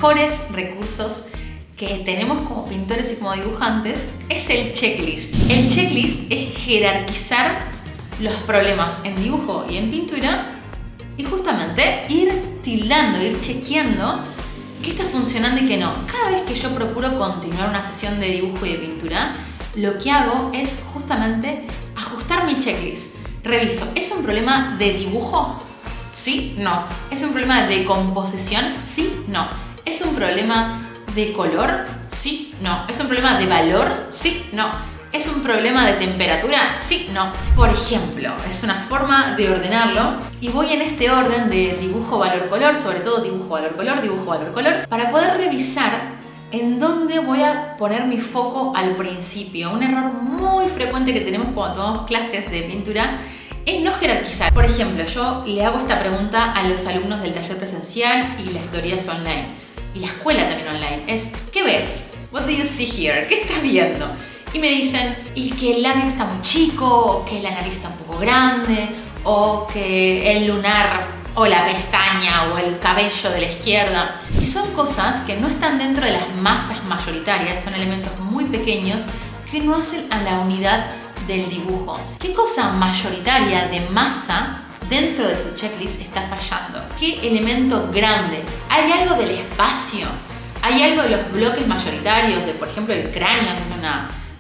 mejores recursos que tenemos como pintores y como dibujantes es el checklist. El checklist es jerarquizar los problemas en dibujo y en pintura y justamente ir tildando, ir chequeando qué está funcionando y qué no. Cada vez que yo procuro continuar una sesión de dibujo y de pintura, lo que hago es justamente ajustar mi checklist. Reviso, ¿es un problema de dibujo? Sí, no. ¿Es un problema de composición? Sí, no. ¿Es un problema de color? Sí, no. ¿Es un problema de valor? Sí, no. ¿Es un problema de temperatura? Sí, no. Por ejemplo, es una forma de ordenarlo y voy en este orden de dibujo, valor, color, sobre todo dibujo, valor, color, para poder revisar en dónde voy a poner mi foco al principio. Un error muy frecuente que tenemos cuando tomamos clases de pintura es no jerarquizar. Por ejemplo, yo le hago esta pregunta a los alumnos del taller presencial y las teorías online y la escuela también online. Es, ¿qué ves? What do you see here? ¿Qué estás viendo? Y me dicen, y que el labio está muy chico, o que la nariz está un poco grande, o que el lunar, o la pestaña, o el cabello de la izquierda. Y son cosas que no están dentro de las masas mayoritarias, son elementos muy pequeños que no hacen a la unidad del dibujo. ¿Qué cosa mayoritaria de masa dentro de tu checklist está fallando? ¿Qué elemento grande? ¿Hay algo del espacio? ¿Hay algo de los bloques mayoritarios? De, por ejemplo, el cráneo,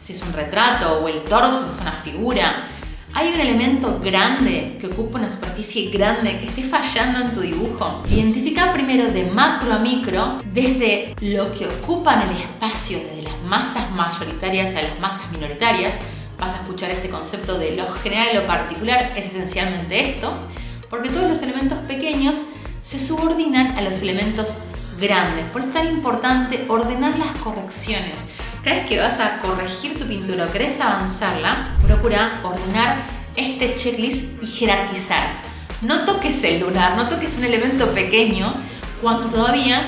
si es un retrato, o el torso, si es una figura. ¿Hay un elemento grande que ocupa una superficie grande que esté fallando en tu dibujo? Identifica primero de macro a micro, desde lo que ocupan el espacio, desde las masas mayoritarias a las masas minoritarias. Vas a escuchar este concepto de lo general y lo particular, es esencialmente esto, porque todos los elementos pequeños se subordinan a los elementos grandes. Por eso es tan importante ordenar las correcciones. Cada vez que vas a corregir tu pintura o querés avanzarla, procura ordenar este checklist y jerarquizar. No toques el lunar, no toques un elemento pequeño cuando todavía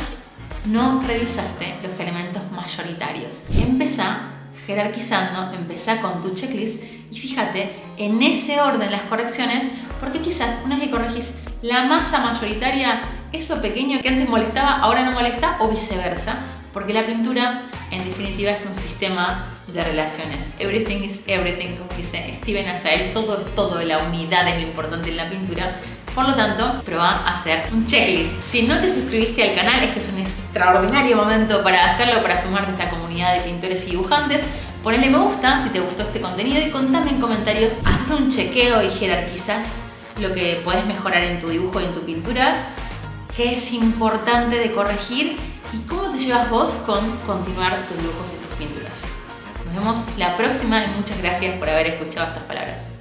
no revisaste los elementos mayoritarios. Empezá jerarquizando, empezá con tu checklist y fíjate en ese orden las correcciones, porque quizás una vez que corregís la masa mayoritaria, eso pequeño que antes molestaba ahora no molesta, o viceversa, porque la pintura en definitiva es un sistema de relaciones. Everything is everything, como dice Steven Asael, todo es todo, la unidad es lo importante en la pintura. Por lo tanto, probá a hacer un checklist. Si no te suscribiste al canal, este es un extraordinario momento para hacerlo, para sumarte a esta comunidad de pintores y dibujantes. Ponle me gusta si te gustó este contenido y contame en comentarios, haces un chequeo y jerarquizás lo que podés mejorar en tu dibujo y en tu pintura, qué es importante de corregir y cómo te llevas vos con continuar tus dibujos y tus pinturas. Nos vemos la próxima y muchas gracias por haber escuchado estas palabras.